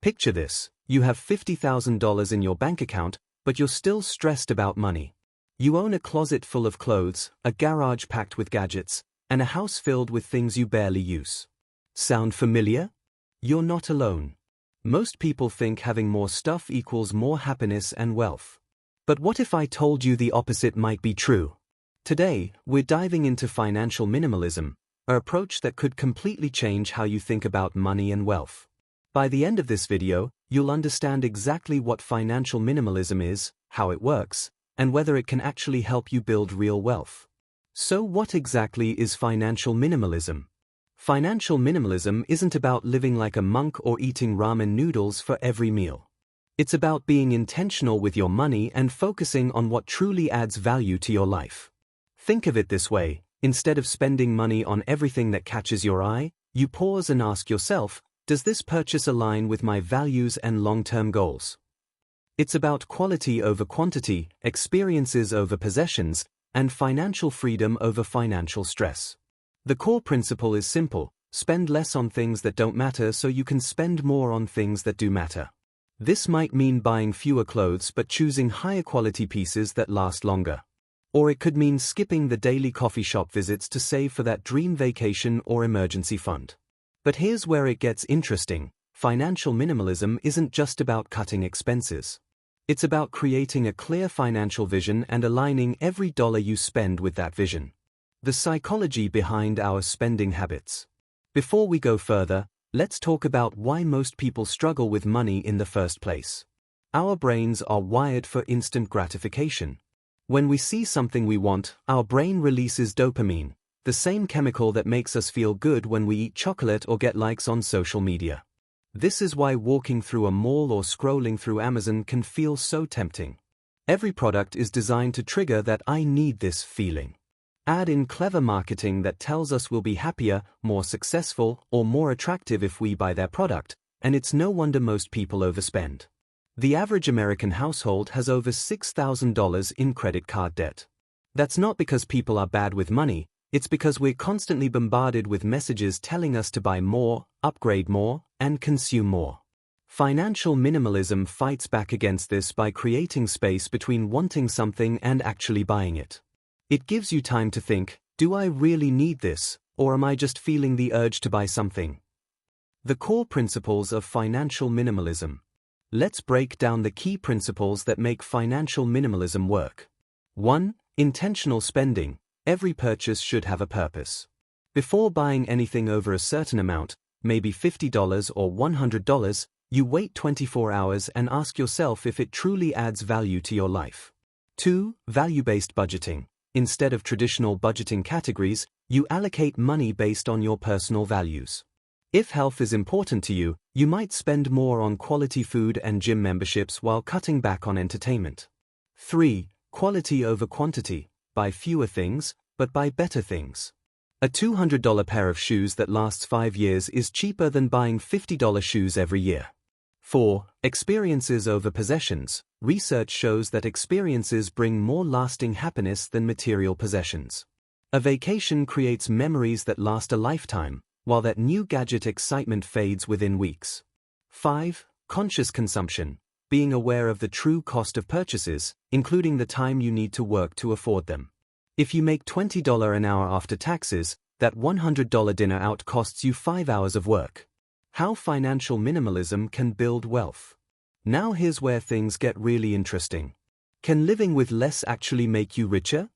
Picture this: you have $50,000 in your bank account, but you're still stressed about money. You own a closet full of clothes, a garage packed with gadgets, and a house filled with things you barely use. Sound familiar? You're not alone. Most people think having more stuff equals more happiness and wealth. But what if I told you the opposite might be true? Today, we're diving into financial minimalism, an approach that could completely change how you think about money and wealth. By the end of this video, you'll understand exactly what financial minimalism is, how it works, and whether it can actually help you build real wealth. So what exactly is financial minimalism? Financial minimalism isn't about living like a monk or eating ramen noodles for every meal. It's about being intentional with your money and focusing on what truly adds value to your life. Think of it this way: instead of spending money on everything that catches your eye, you pause and ask yourself, does this purchase align with my values and long-term goals? It's about quality over quantity, experiences over possessions, and financial freedom over financial stress. The core principle is simple: spend less on things that don't matter so you can spend more on things that do matter. This might mean buying fewer clothes but choosing higher quality pieces that last longer. Or it could mean skipping the daily coffee shop visits to save for that dream vacation or emergency fund. But here's where it gets interesting: financial minimalism isn't just about cutting expenses. It's about creating a clear financial vision and aligning every dollar you spend with that vision. The psychology behind our spending habits. Before we go further, let's talk about why most people struggle with money in the first place. Our brains are wired for instant gratification. When we see something we want, our brain releases dopamine, the same chemical that makes us feel good when we eat chocolate or get likes on social media. This is why walking through a mall or scrolling through Amazon can feel so tempting. Every product is designed to trigger that "I need this" feeling. Add in clever marketing that tells us we'll be happier, more successful, or more attractive if we buy their product, and it's no wonder most people overspend. The average American household has over $6,000 in credit card debt. That's not because people are bad with money, it's because we're constantly bombarded with messages telling us to buy more, upgrade more, and consume more. Financial minimalism fights back against this by creating space between wanting something and actually buying it. It gives you time to think, do I really need this, or am I just feeling the urge to buy something? The core principles of financial minimalism. Let's break down the key principles that make financial minimalism work. 1. Intentional spending. Every purchase should have a purpose. Before buying anything over a certain amount, maybe $50 or $100, you wait 24 hours and ask yourself if it truly adds value to your life. 2. Value-based budgeting. Instead of traditional budgeting categories, you allocate money based on your personal values. If health is important to you, you might spend more on quality food and gym memberships while cutting back on entertainment. 3. Quality over quantity. Buy fewer things, but buy better things. A $200 pair of shoes that lasts 5 years is cheaper than buying $50 shoes every year. 4. Experiences over possessions. Research shows that experiences bring more lasting happiness than material possessions. A vacation creates memories that last a lifetime, while that new gadget excitement fades within weeks. 5. Conscious consumption. Being aware of the true cost of purchases, including the time you need to work to afford them. If you make $20 an hour after taxes, that $100 dinner out costs you 5 hours of work. How financial minimalism can build wealth. Now here's where things get really interesting. Can living with less actually make you richer?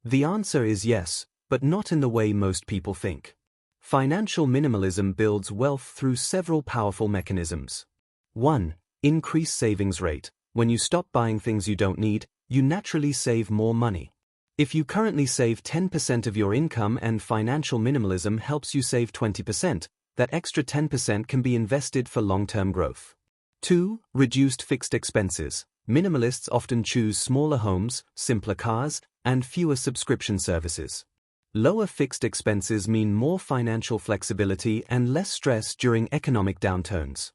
The answer is yes, but not in the way most people think. Financial minimalism builds wealth through several powerful mechanisms. 1. Increase savings rate. When you stop buying things you don't need, you naturally save more money. If you currently save 10% of your income and financial minimalism helps you save 20%, that extra 10% can be invested for long-term growth. 2. Reduced fixed expenses. Minimalists often choose smaller homes, simpler cars, and fewer subscription services. Lower fixed expenses mean more financial flexibility and less stress during economic downturns.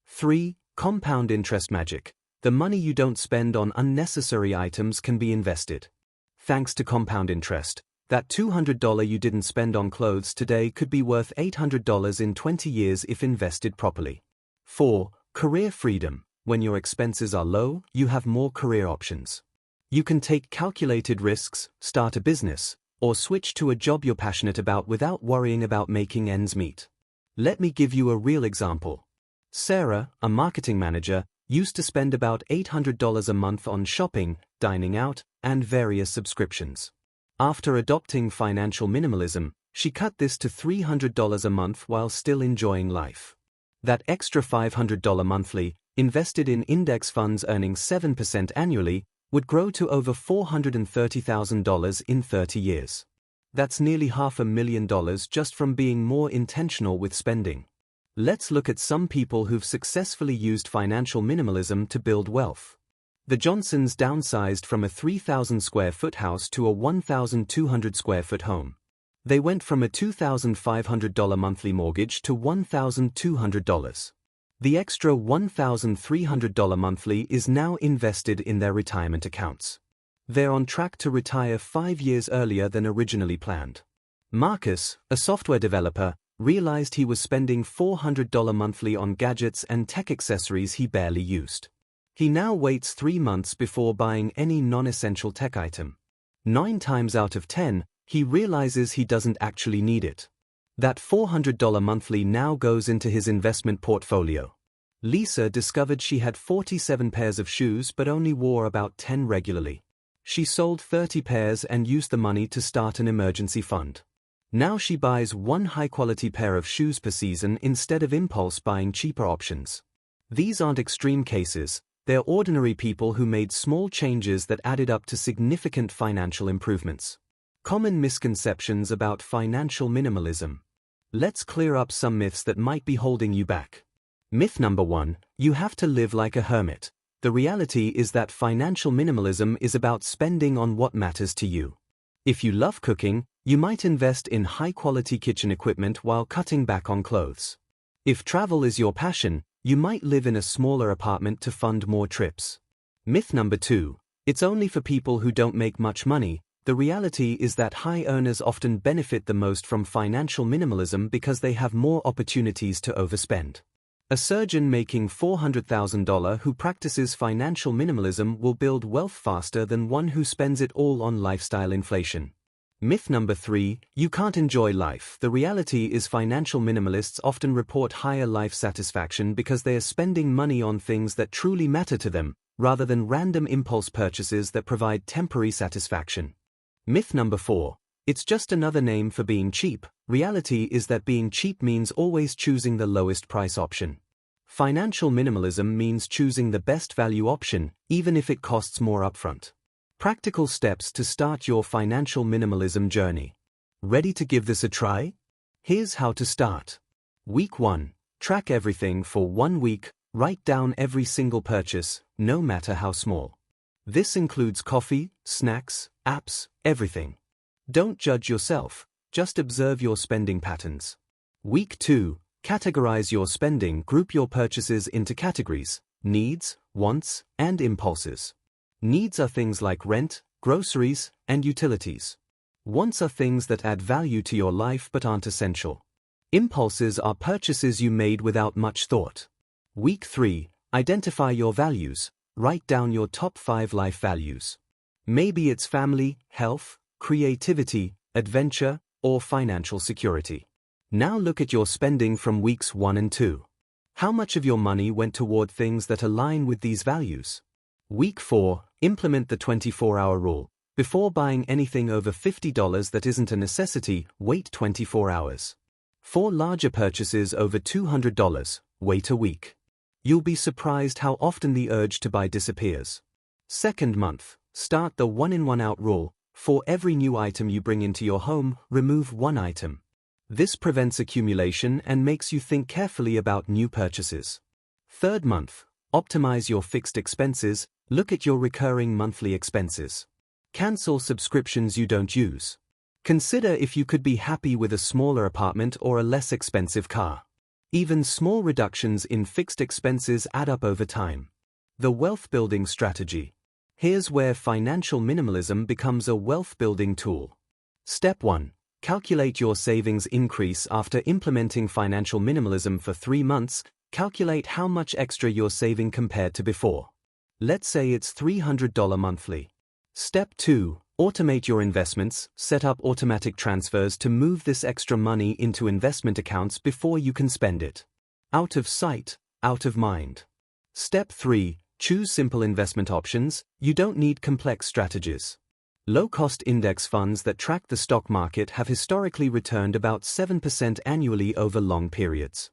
3. Compound interest magic. The money you don't spend on unnecessary items can be invested. Thanks to compound interest, that $200 you didn't spend on clothes today could be worth $800 in 20 years if invested properly. 4. Career freedom. When your expenses are low, you have more career options. You can take calculated risks, start a business, or switch to a job you're passionate about without worrying about making ends meet. Let me give you a real example. Sarah, a marketing manager, used to spend about $800 a month on shopping, dining out, and various subscriptions. After adopting financial minimalism, she cut this to $300 a month while still enjoying life. That extra $500 monthly, invested in index funds earning 7% annually, would grow to over $430,000 in 30 years. That's nearly $500,000 just from being more intentional with spending. Let's look at some people who've successfully used financial minimalism to build wealth. The Johnsons downsized from a 3,000 square foot house to a 1,200 square foot home. They went from a $2,500 monthly mortgage to $1,200. The extra $1,300 monthly is now invested in their retirement accounts. They're on track to retire 5 years earlier than originally planned. Marcus, a software developer, realized he was spending $400 monthly on gadgets and tech accessories he barely used. He now waits 3 months before buying any non-essential tech item. 9 times out of 10, he realizes he doesn't actually need it. That $400 monthly now goes into his investment portfolio. Lisa discovered she had 47 pairs of shoes but only wore about 10 regularly. She sold 30 pairs and used the money to start an emergency fund. Now she buys one high-quality pair of shoes per season instead of impulse buying cheaper options. These aren't extreme cases, they're ordinary people who made small changes that added up to significant financial improvements. Common misconceptions about financial minimalism. Let's clear up some myths that might be holding you back. Myth number 1, you have to live like a hermit. The reality is that financial minimalism is about spending on what matters to you. If you love cooking, you might invest in high-quality kitchen equipment while cutting back on clothes. If travel is your passion, you might live in a smaller apartment to fund more trips. Myth number 2, it's only for people who don't make much money. The reality is that high earners often benefit the most from financial minimalism because they have more opportunities to overspend. A surgeon making $400,000 who practices financial minimalism will build wealth faster than one who spends it all on lifestyle inflation. Myth number 3, you can't enjoy life. The reality is financial minimalists often report higher life satisfaction because they are spending money on things that truly matter to them, rather than random impulse purchases that provide temporary satisfaction. Myth number 4, it's just another name for being cheap. Reality is that being cheap means always choosing the lowest price option. Financial minimalism means choosing the best value option, even if it costs more upfront. Practical steps to start your financial minimalism journey. Ready to give this a try? Here's how to start. Week 1. Track everything for 1 week. Write down every single purchase, no matter how small. This includes coffee, snacks, apps, everything. Don't judge yourself, just observe your spending patterns. Week 2. Categorize your spending. Group your purchases into categories: needs, wants, and impulses. Needs are things like rent, groceries, and utilities. Wants are things that add value to your life but aren't essential. Impulses are purchases you made without much thought. Week 3. Identify your values. Write down your top 5 life values. Maybe it's family, health, creativity, adventure, or financial security. Now look at your spending from weeks 1 and 2. How much of your money went toward things that align with these values? Week 4. Implement the 24-hour rule. Before buying anything over $50 that isn't a necessity, wait 24 hours. For larger purchases over $200, wait a week. You'll be surprised how often the urge to buy disappears. Second month. Start the 1 in 1 out rule. For every new item you bring into your home, remove 1 item. This prevents accumulation and makes you think carefully about new purchases. Third month. Optimize your fixed expenses. Look at your recurring monthly expenses. Cancel subscriptions you don't use. Consider if you could be happy with a smaller apartment or a less expensive car. Even small reductions in fixed expenses add up over time. The wealth-building strategy. Here's where financial minimalism becomes a wealth-building tool. Step 1. Calculate your savings increase. After implementing financial minimalism for 3 months, calculate how much extra you're saving compared to before. Let's say it's $300 monthly. Step 2. Automate your investments. Set up automatic transfers to move this extra money into investment accounts before you can spend it. Out of sight, out of mind. Step 3. Choose simple investment options. You don't need complex strategies. Low-cost index funds that track the stock market have historically returned about 7% annually over long periods.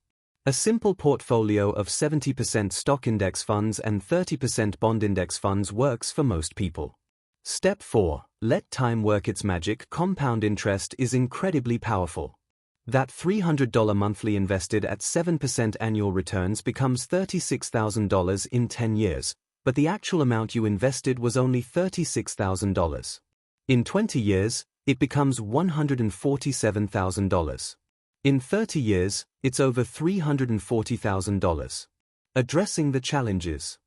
A simple portfolio of 70% stock index funds and 30% bond index funds works for most people. Step 4. Let time work its magic. Compound interest is incredibly powerful. That $300 monthly invested at 7% annual returns becomes $36,000 in 10 years, but the actual amount you invested was only $36,000. In 20 years, it becomes $147,000. In 30 years, it's over $340,000. Addressing the challenges.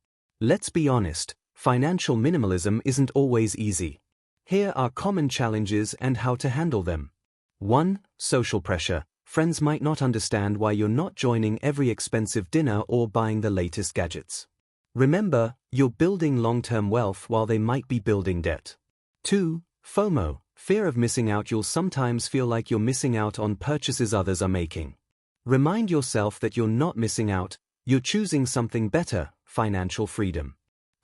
Let's be honest, financial minimalism isn't always easy. Here are common challenges and how to handle them. 1. Social pressure. Friends might not understand why you're not joining every expensive dinner or buying the latest gadgets. Remember, you're building long-term wealth while they might be building debt. 2. FOMO. Fear of missing out. You'll sometimes feel like you're missing out on purchases others are making. Remind yourself that you're not missing out, you're choosing something better, financial freedom.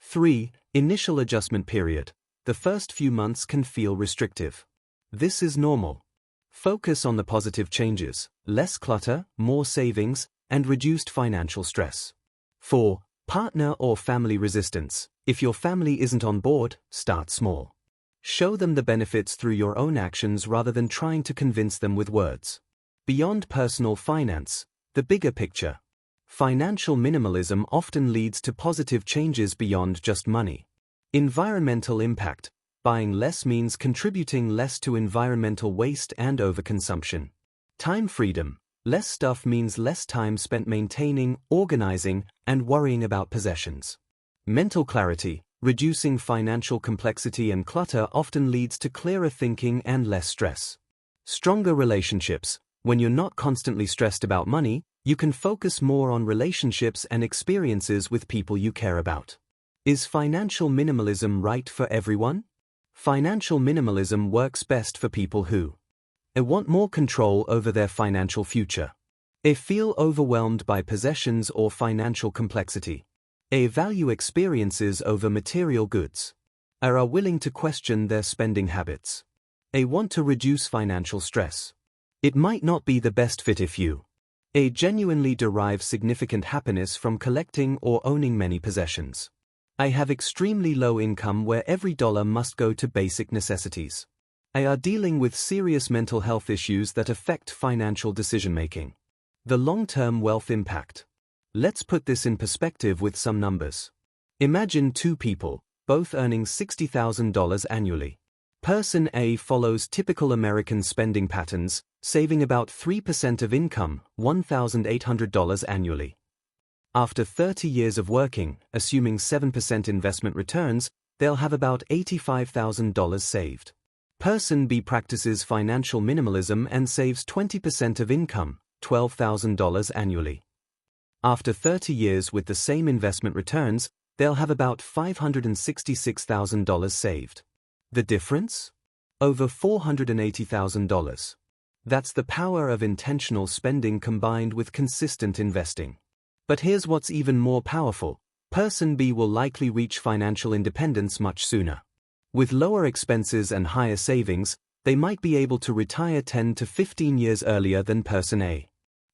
3. Initial adjustment period. The first few months can feel restrictive. This is normal. Focus on the positive changes: less clutter, more savings, and reduced financial stress. 4. Partner or family resistance. If your family isn't on board, start small. Show them the benefits through your own actions rather than trying to convince them with words. Beyond personal finance, the bigger picture. Financial minimalism often leads to positive changes beyond just money. Environmental impact. Buying less means contributing less to environmental waste and overconsumption. Time freedom. Less stuff means less time spent maintaining, organizing, and worrying about possessions. Mental clarity. Reducing financial complexity and clutter often leads to clearer thinking and less stress. Stronger relationships. When you're not constantly stressed about money, you can focus more on relationships and experiences with people you care about. Is financial minimalism right for everyone? Financial minimalism works best for people who want more control over their financial future, feel overwhelmed by possessions or financial complexity, value experiences over material goods, are willing to question their spending habits, want to reduce financial stress. It might not be the best fit if you genuinely derive significant happiness from collecting or owning many possessions. I have extremely low income where every dollar must go to basic necessities. I are dealing with serious mental health issues that affect financial decision-making. The long-term wealth impact. Let's put this in perspective with some numbers. Imagine two people, both earning $60,000 annually. Person A follows typical American spending patterns, saving about 3% of income, $1,800 annually. After 30 years of working, assuming 7% investment returns, they'll have about $85,000 saved. Person B practices financial minimalism and saves 20% of income, $12,000 annually. After 30 years with the same investment returns, they'll have about $566,000 saved. The difference? Over $480,000. That's the power of intentional spending combined with consistent investing. But here's what's even more powerful. Person B will likely reach financial independence much sooner. With lower expenses and higher savings, they might be able to retire 10 to 15 years earlier than Person A.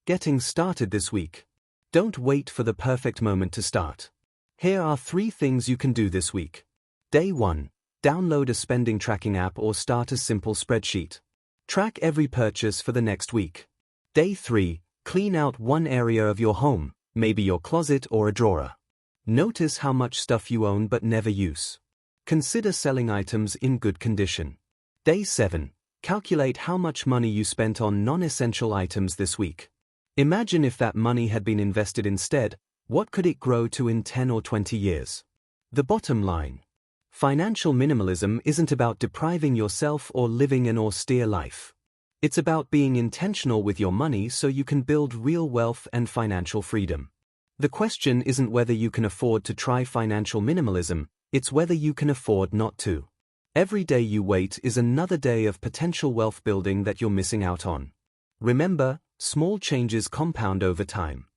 Getting started this week. Don't wait for the perfect moment to start. Here are 3 things you can do this week. Day 1. Download a spending tracking app or start a simple spreadsheet. Track every purchase for the next week. Day 3. Clean out one area of your home, maybe your closet or a drawer. Notice how much stuff you own but never use. Consider selling items in good condition. Day 7. Calculate how much money you spent on non-essential items this week. Imagine if that money had been invested instead, what could it grow to in 10 or 20 years? The bottom line. Financial minimalism isn't about depriving yourself or living an austere life. It's about being intentional with your money so you can build real wealth and financial freedom. The question isn't whether you can afford to try financial minimalism, it's whether you can afford not to. Every day you wait is another day of potential wealth building that you're missing out on. Remember, small changes compound over time.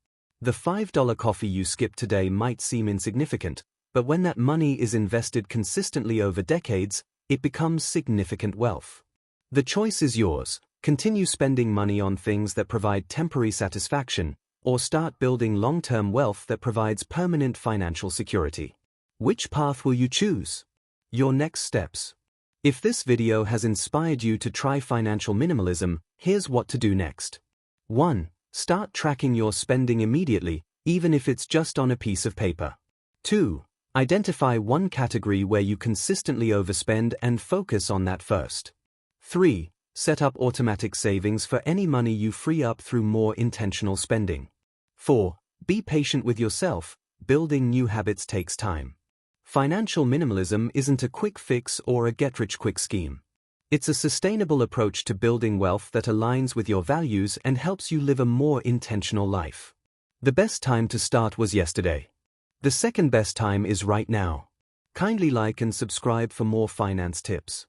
The $5 coffee you skip today might seem insignificant, but when that money is invested consistently over decades, it becomes significant wealth. The choice is yours: continue spending money on things that provide temporary satisfaction, or start building long-term wealth that provides permanent financial security. Which path will you choose? Your next steps. If this video has inspired you to try financial minimalism, here's what to do next. 1. Start tracking your spending immediately, even if it's just on a piece of paper. 2. Identify one category where you consistently overspend and focus on that first. 3. Set up automatic savings for any money you free up through more intentional spending. 4. Be patient with yourself. Building new habits takes time. Financial minimalism isn't a quick fix or a get-rich-quick scheme. It's a sustainable approach to building wealth that aligns with your values and helps you live a more intentional life. The best time to start was yesterday. The second best time is right now. Kindly like and subscribe for more finance tips.